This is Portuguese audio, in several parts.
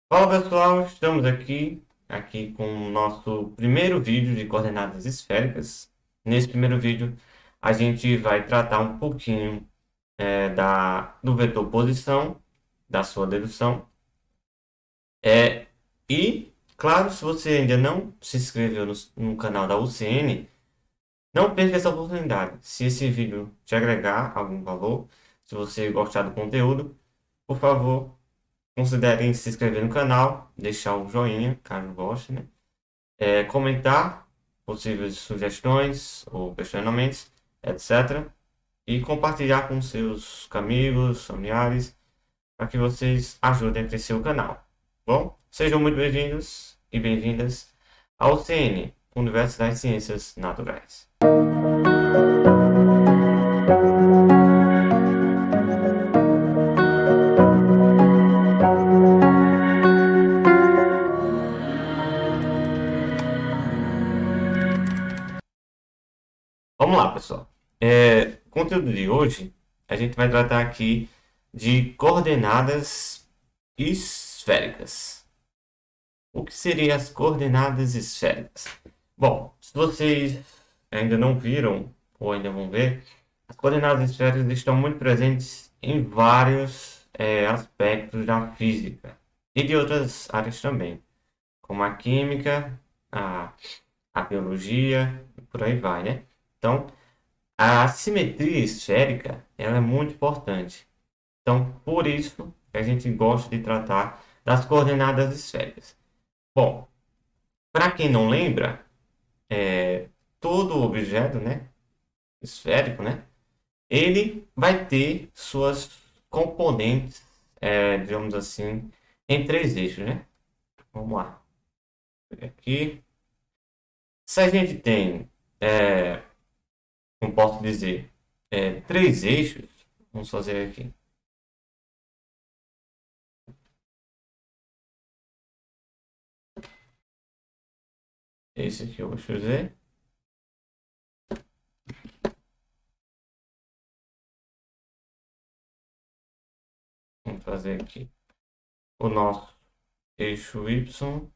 Fala pessoal, estamos aqui com o nosso primeiro vídeo de coordenadas esféricas. Nesse primeiro vídeo, a gente vai tratar um pouquinho do vetor posição, da sua dedução. É, e, claro, se você ainda não se inscreveu no canal da UCN, não perca essa oportunidade. Se esse vídeo te agregar algum valor, se você gostar do conteúdo, por favor, considerem se inscrever no canal, deixar o joinha, caso goste, né? Comentar possíveis sugestões ou questionamentos, etc. E compartilhar com seus amigos, familiares, para que vocês ajudem a crescer o canal. Bom, sejam muito bem-vindos e bem-vindas ao CN, Universo das Ciências Naturais. Vamos lá, pessoal. O conteúdo de hoje, a gente vai tratar aqui de coordenadas esféricas. O que seriam as coordenadas esféricas? Bom, se vocês ainda não viram ou ainda vão ver, as coordenadas esféricas estão muito presentes em vários aspectos da física e de outras áreas também, como a química, a, a biologia e por aí vai, né? Então, a simetria esférica ela é muito importante. Então, por isso que a gente gosta de tratar das coordenadas esféricas. Bom, para quem não lembra, todo objeto, né, esférico, né, ele vai ter suas componentes, digamos assim, em três eixos, né? Vamos lá. Aqui, se a gente tem, como posso dizer, três eixos, vamos fazer aqui. Esse aqui eu vou fazer. Vamos fazer aqui o nosso eixo Y.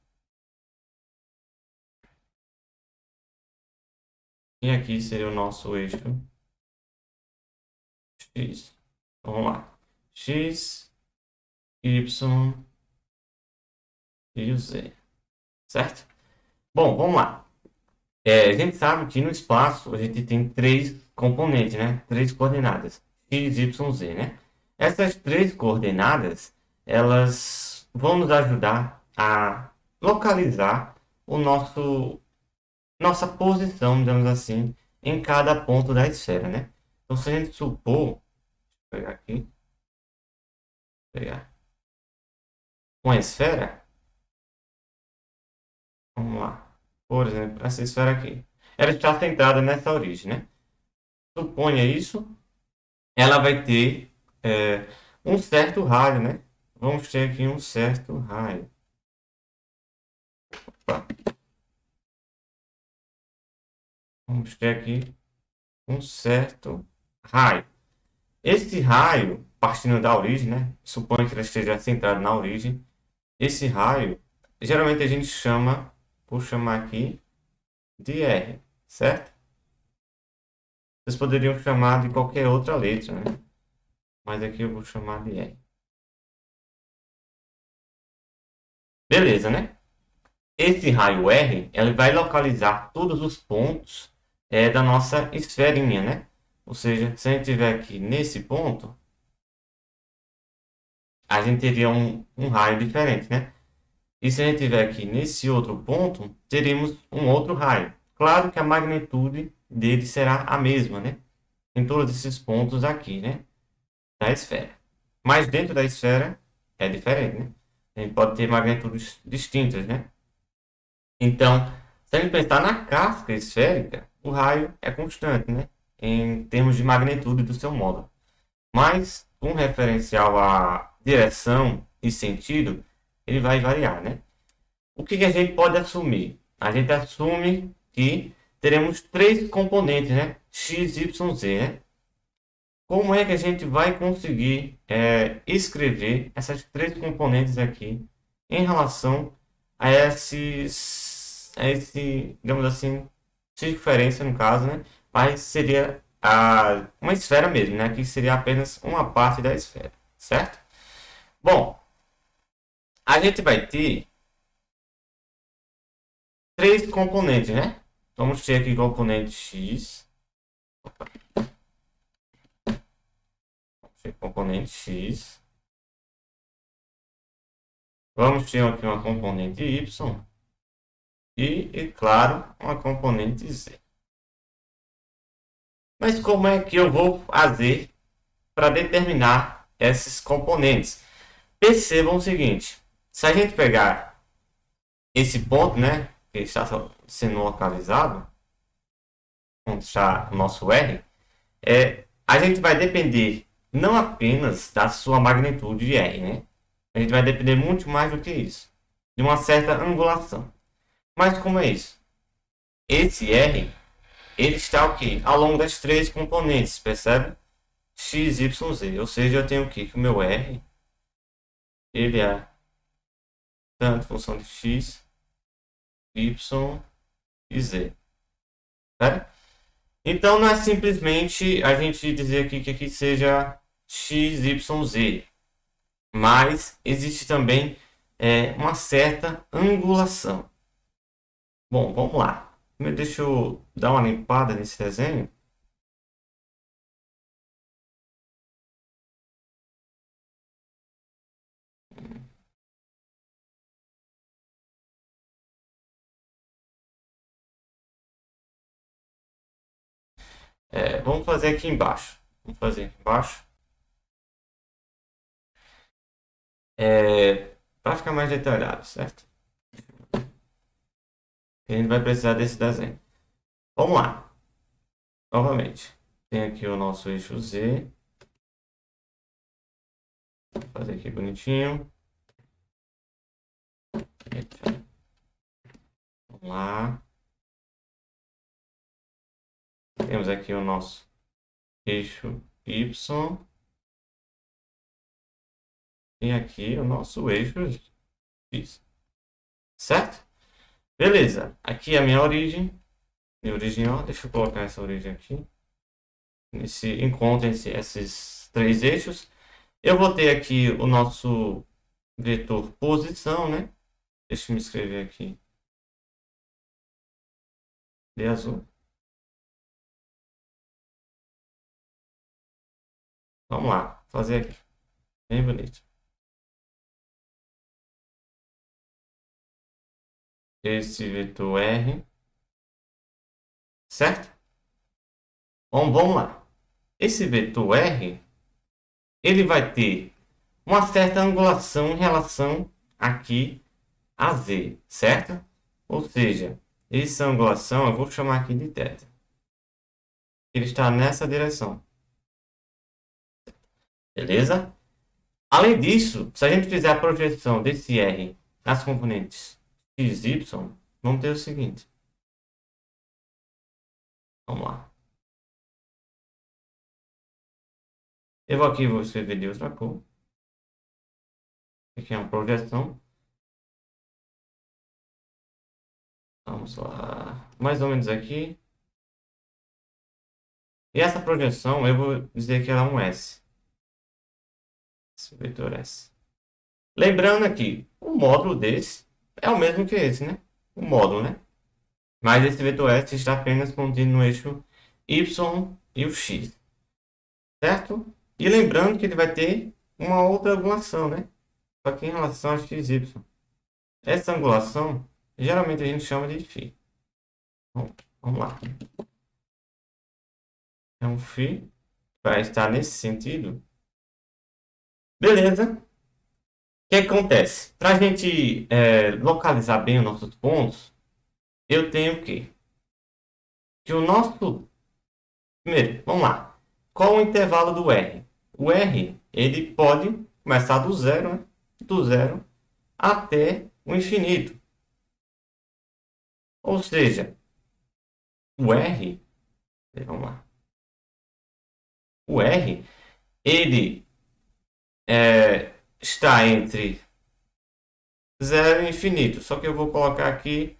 E aqui seria o nosso eixo X. Vamos lá. X, Y e o Z. Certo? Bom, vamos lá. A gente sabe que no espaço a gente tem três componentes, né? Três coordenadas. X, Y, Z, né? Essas três coordenadas, elas vão nos ajudar a localizar o nossa posição, digamos assim, em cada ponto da esfera, né? Então, se a gente supor, vou pegar aqui, pegar uma esfera, vamos lá. Por exemplo, essa esfera aqui. Ela está centrada nessa origem, né? Suponha isso, ela vai ter um certo raio, né? Vamos ter aqui um certo raio. Opa. Vamos ter aqui um certo raio. Esse raio, partindo da origem, né? Suponha que ela esteja centrada na origem. Esse raio, geralmente a gente chama, vou chamar aqui de R, certo? Vocês poderiam chamar de qualquer outra letra, né? Mas aqui eu vou chamar de R. Beleza, né? Esse raio R, ele vai localizar todos os pontos da nossa esferinha, né? Ou seja, se a gente tiver aqui nesse ponto, a gente teria um raio diferente, né? E se a gente tiver aqui nesse outro ponto, teríamos um outro raio. Claro que a magnitude dele será a mesma, né? Em todos esses pontos aqui, né? Da esfera. Mas dentro da esfera é diferente, né? A gente pode ter magnitudes distintas, né? Então, se a gente pensar na casca esférica, o raio é constante, né? Em termos de magnitude do seu módulo. Mas, com referencial à direção e sentido, ele vai variar, né? O que a gente pode assumir? A gente assume que teremos três componentes, né? X, Y, Z, né? Como é que a gente vai conseguir escrever essas três componentes aqui em relação a digamos assim, circunferência no caso, né? Mas seria uma esfera mesmo, né? Que seria apenas uma parte da esfera, certo? Bom, a gente vai ter três componentes, né? Vamos ter aqui componente x, componente x. Vamos ter aqui uma componente y e claro, uma componente z. Mas como é que eu vou fazer para determinar esses componentes? Percebam o seguinte: se a gente pegar esse ponto, né, que está sendo localizado, onde está o nosso R, a gente vai depender não apenas da sua magnitude R, né? A gente vai depender muito mais do que isso, de uma certa angulação. Mas como é isso? Esse R, ele está o quê? Ao longo das três componentes, percebe? X, Y, Z. Ou seja, eu tenho o quê? Que o meu R, ele é tanto função de X, Y e Z. Certo? Então não é simplesmente a gente dizer aqui que aqui seja X, Y, Z. Mas existe também uma certa angulação. Bom, vamos lá. Deixa eu dar uma limpada nesse desenho. Vamos fazer aqui embaixo. Vamos fazer aqui embaixo. Para ficar mais detalhado, certo? A gente vai precisar desse desenho. Vamos lá. Novamente. Tem aqui o nosso eixo Z. Vou fazer aqui bonitinho. Vamos lá. Temos aqui o nosso eixo Y. E aqui o nosso eixo X. Certo? Beleza. Aqui é a minha origem. Minha origem, ó. Deixa eu colocar essa origem aqui. Nesse encontro entre esses três eixos. Eu vou ter aqui o nosso vetor posição, né? Deixa eu me escrever aqui de azul. Vamos lá, fazer aqui. Bem bonito. Esse vetor R. Certo? Bom, vamos lá. Esse vetor R, ele vai ter uma certa angulação em relação aqui a Z, certo? Ou seja, essa angulação eu vou chamar aqui de θ. Ele está nessa direção. Beleza? Além disso, se a gente fizer a projeção desse R nas componentes x, y, vamos ter o seguinte. Vamos lá. Eu aqui vou escrever de outra cor. Aqui é uma projeção. Vamos lá. Mais ou menos aqui. E essa projeção eu vou dizer que ela é um S. Esse vetor S. Lembrando aqui, o módulo desse é o mesmo que esse, né? O módulo, né? Mas esse vetor S está apenas contido no eixo Y e o X. Certo? E lembrando que ele vai ter uma outra angulação, né? Só que em relação a XY. Essa angulação, geralmente a gente chama de φ. Bom, vamos lá. É um φ, vai estar nesse sentido. Beleza. O que acontece? Para a gente localizar bem os nossos pontos, eu tenho que o nosso... Primeiro, vamos lá. Qual o intervalo do R? O R, ele pode começar do zero, né? Do zero até o infinito. Ou seja, o R, vamos lá. O R, ele está entre 0 e infinito. Só que eu vou colocar aqui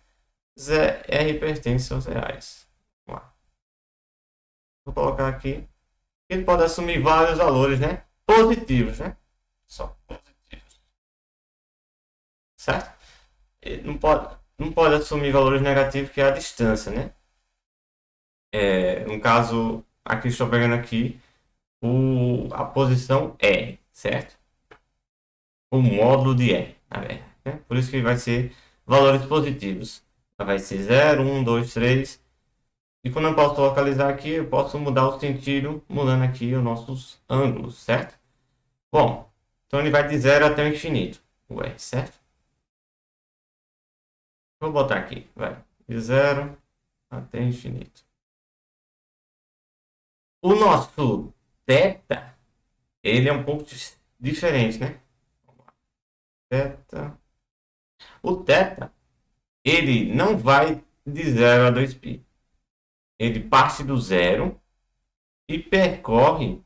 R pertence aos reais. Vamos lá. Vou colocar aqui. Ele pode assumir vários valores, né? Positivos, né? Só positivos. Certo? Ele não pode assumir valores negativos, que é a distância, né? No caso, aqui estou pegando aqui a posição R, certo? O módulo de R, na verdade, né? Por isso que vai ser valores positivos. Vai ser 0, 1, 2, 3. E quando eu posso localizar aqui, eu posso mudar o sentido, mudando aqui os nossos ângulos, certo? Bom, então ele vai de 0 até o infinito, o R, certo? Vou botar aqui, vai, de 0 até o infinito. O nosso θ, ele é um pouco diferente, né? Θ. O θ, ele não vai de 0 a 2π. Ele parte do zero e percorre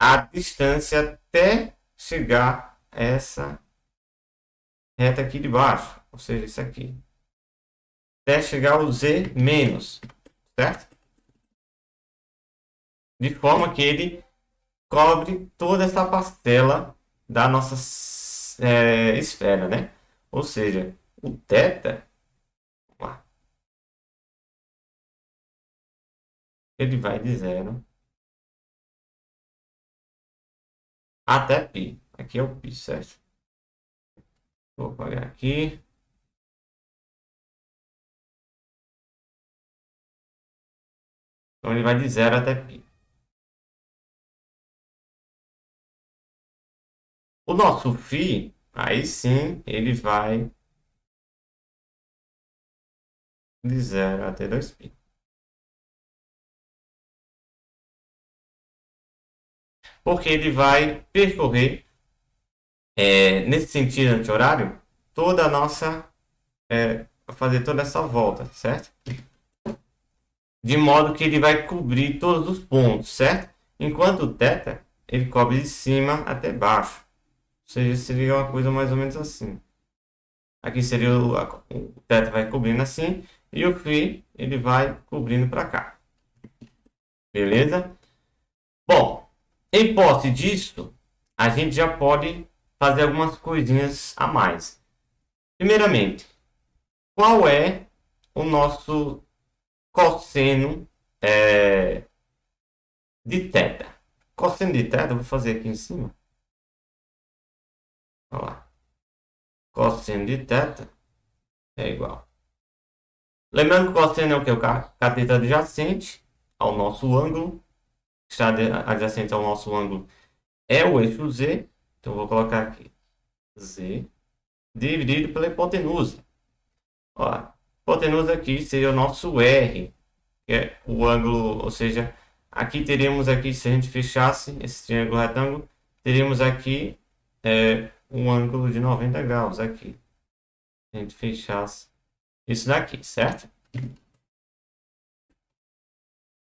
a distância até chegar a essa reta aqui de baixo, ou seja, isso aqui, até chegar ao z menos, certo? De forma que ele cobre toda essa parcela da nossa esfera, né? Ou seja, o θ, ele vai de 0 até π. Aqui é o π, certo? Vou apagar aqui. Então ele vai de 0 até π. O nosso φ, aí sim, ele vai de 0 até 2π. Porque ele vai percorrer, nesse sentido anti-horário, toda a nossa, fazer toda essa volta, certo? De modo que ele vai cobrir todos os pontos, certo? Enquanto o θ, ele cobre de cima até baixo. Ou seja, seria uma coisa mais ou menos assim. Aqui seria o θ vai cobrindo assim e o φ ele vai cobrindo para cá. Beleza? Bom, em posse disso, a gente já pode fazer algumas coisinhas a mais. Primeiramente, qual é o nosso cosseno de θ? Cosseno de θ, eu vou fazer aqui em cima. Olha lá. Cosseno de θ é igual. Lembrando que o cosseno é o que? O cateto adjacente ao nosso ângulo. Está adjacente ao nosso ângulo é o eixo Z. Então, vou colocar aqui Z dividido pela hipotenusa. Ó, a hipotenusa aqui seria o nosso R, que é o ângulo, ou seja, aqui teríamos aqui, se a gente fechasse esse triângulo retângulo, teríamos aqui um ângulo de 90 graus aqui. Se a gente fechasse isso daqui, certo?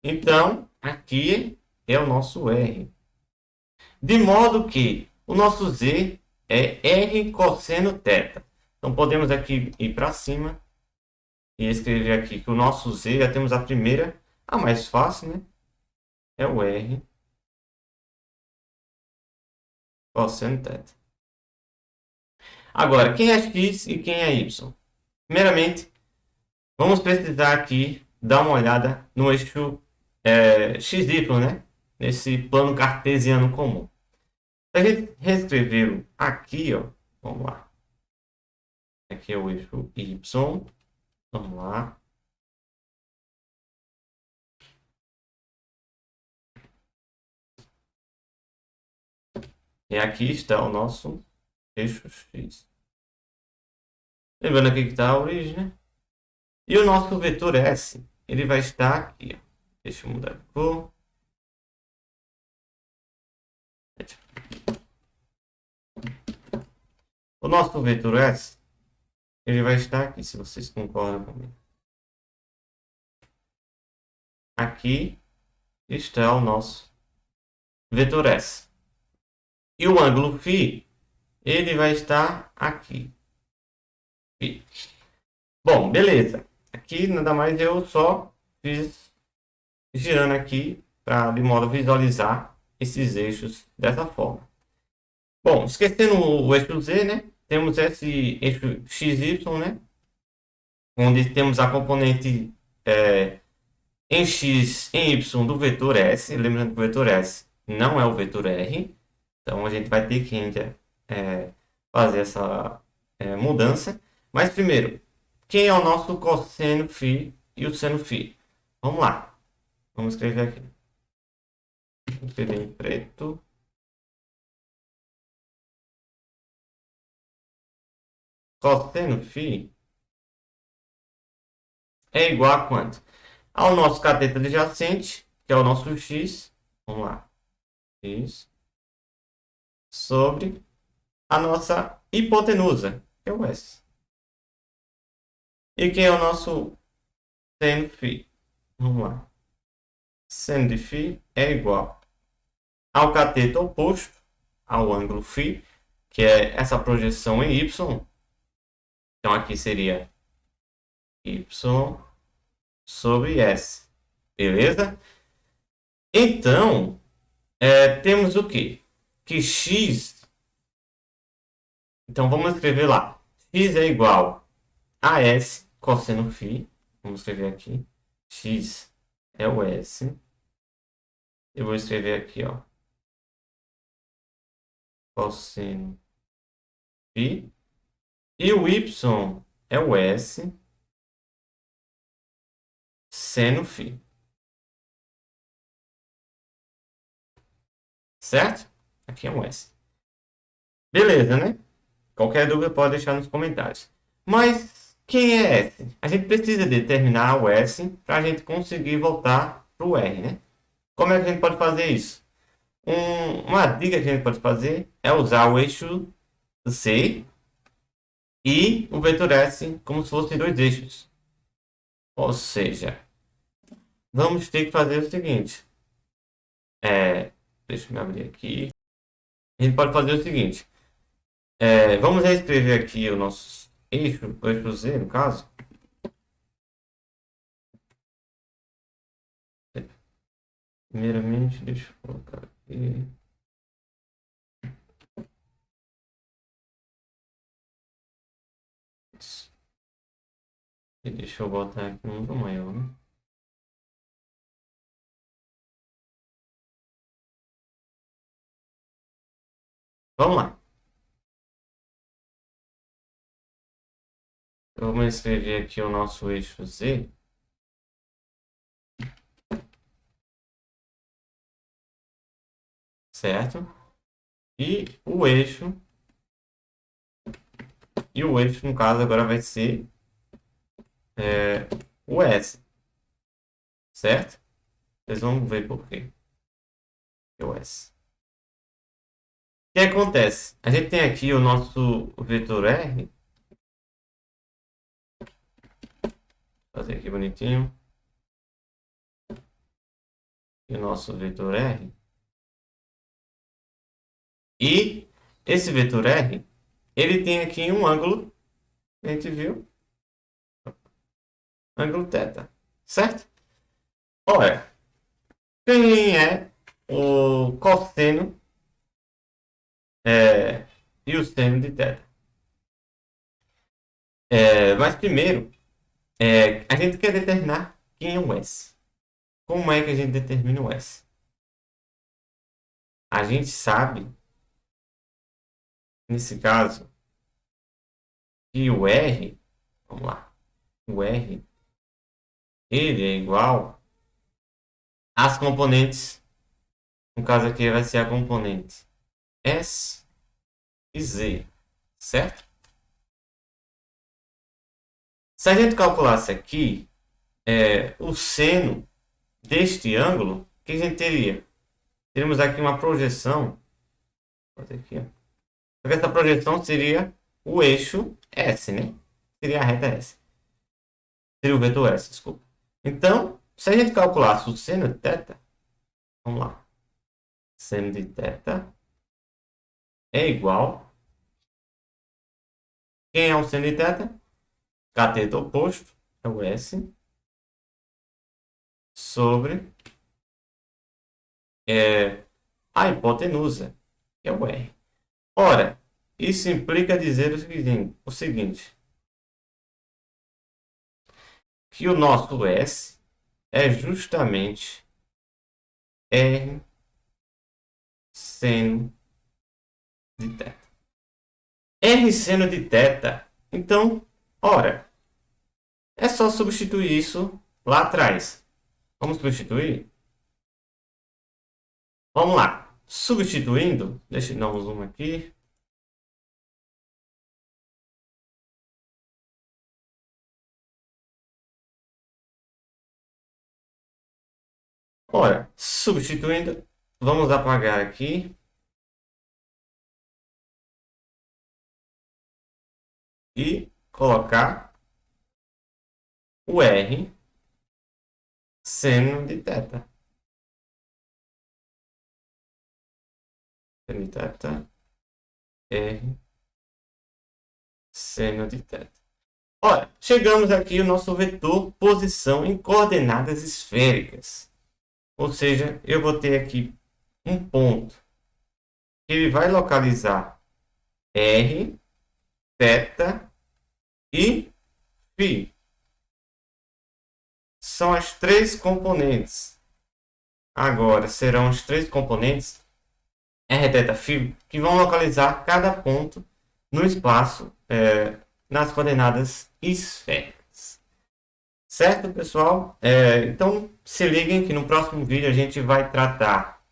Então, aqui é o nosso R. De modo que o nosso Z é R cosseno θ. Então, podemos aqui ir para cima e escrever aqui que o nosso Z, já temos a primeira, a mais fácil, né? É o R cosseno θ. Agora, quem é X e quem é Y? Primeiramente, vamos precisar aqui dar uma olhada no eixo XY, né? Nesse plano cartesiano comum. Se a gente reescrever aqui, ó, vamos lá. Aqui é o eixo Y. Vamos lá. E aqui está o nosso eixo X. Lembrando aqui que está a origem, né? E o nosso vetor S, ele vai estar aqui, ó. Deixa eu mudar de cor. O nosso vetor S, ele vai estar aqui, se vocês concordam comigo. Aqui está o nosso vetor S. E o ângulo φ, ele vai estar aqui. φ. Bom, beleza. Aqui nada mais eu só fiz girando aqui para de modo a visualizar esses eixos dessa forma. Bom, esquecendo o eixo Z, né? Temos esse eixo XY, né? Onde temos a componente em X, em Y do vetor S. Lembrando que o vetor S não é o vetor R. Então a gente vai ter que ainda fazer essa mudança. Mas primeiro, quem é o nosso cosseno φ e o seno φ? Vamos lá. Vamos escrever aqui. Vou escrever em preto. Cosseno φ é igual a quanto? Ao nosso cateto adjacente, que é o nosso x. Vamos lá. X sobre a nossa hipotenusa, que é o S. E quem é o nosso seno φ? Vamos lá. Seno de φ é igual ao cateto oposto ao ângulo φ, que é essa projeção em y. Então aqui seria y sobre S. Beleza? Então, temos o quê? Que x. Então vamos escrever lá. X é igual a S cosseno φ. Vamos escrever aqui. X é o S. Eu vou escrever aqui, ó. Cosseno φ. E o Y é o S seno φ. Certo? Aqui é um S. Beleza, né? Qualquer dúvida pode deixar nos comentários. Mas quem é S? A gente precisa determinar o S para a gente conseguir voltar para o R, né? Como é que a gente pode fazer isso? Uma dica que a gente pode fazer é usar o eixo C e o vetor S como se fossem dois eixos. Ou seja, vamos ter que fazer o seguinte. Deixa eu abrir aqui. A gente pode fazer o seguinte. Vamos reescrever aqui o nosso eixo, o eixo Z, no caso. Primeiramente, deixa eu colocar aqui. E deixa eu botar aqui um número maior, né? Vamos lá. Vamos escrever aqui o nosso eixo Z. Certo? E o eixo. E o eixo, no caso, agora vai ser o S. Certo? Vocês vão ver por quê. É o S. O que acontece? A gente tem aqui o nosso vetor R. Vou fazer aqui bonitinho. E o nosso vetor R. E esse vetor R, ele tem aqui um ângulo, a gente viu, ângulo θ, certo? Olha, quem é o cosseno e o seno de θ? Mas primeiro, a gente quer determinar quem é o S. Como é que a gente determina o S? A gente sabe, nesse caso, que o R, vamos lá, o R, ele é igual às componentes, no caso aqui vai ser a componente S e Z, certo? Se a gente calculasse aqui o seno deste ângulo, o que a gente teria? Teríamos aqui uma projeção. Vou fazer aqui, ó. Essa projeção seria o eixo S, né? Seria a reta S. Seria o vetor S, desculpa. Então, se a gente calculasse o seno de θ, vamos lá. Seno de θ é igual. Quem é o seno de θ? cateto oposto é o S sobre a hipotenusa, que é o R. Ora, isso implica dizer o seguinte, que o nosso S é justamente R seno de θ. R seno de θ. Então, ora, é só substituir isso lá atrás. Vamos substituir? Vamos lá. Substituindo, deixa eu dar um zoom aqui. Ora, substituindo, vamos apagar aqui e colocar o R seno de θ. Seno de θ, R seno de θ. Ora, chegamos aqui ao nosso vetor posição em coordenadas esféricas. Ou seja, eu vou ter aqui um ponto que ele vai localizar R, θ e φ. São as três componentes. Agora serão as três componentes R, θ, φ que vão localizar cada ponto no espaço nas coordenadas esféricas. Certo, pessoal? Então, se liguem que no próximo vídeo a gente vai tratar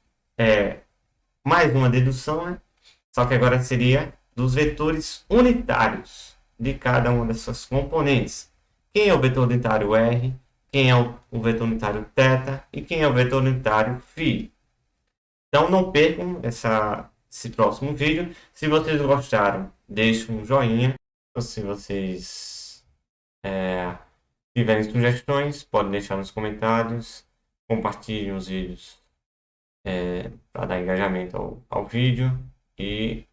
mais uma dedução, né? Só que agora seria dos vetores unitários de cada uma dessas componentes. Quem é o vetor unitário R, quem é o vetor unitário θ e quem é o vetor unitário φ. Então não percam esse próximo vídeo. Se vocês gostaram, deixem um joinha. Se vocês tiverem sugestões, podem deixar nos comentários. Compartilhem os vídeos para dar engajamento ao vídeo. E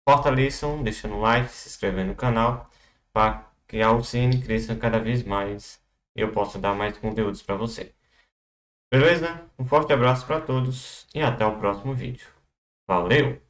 fortaleçam, deixando um like, se inscrevendo no canal, para que a UCN cresça cada vez mais e eu possa dar mais conteúdos para você. Beleza? Um forte abraço para todos e até o próximo vídeo. Valeu!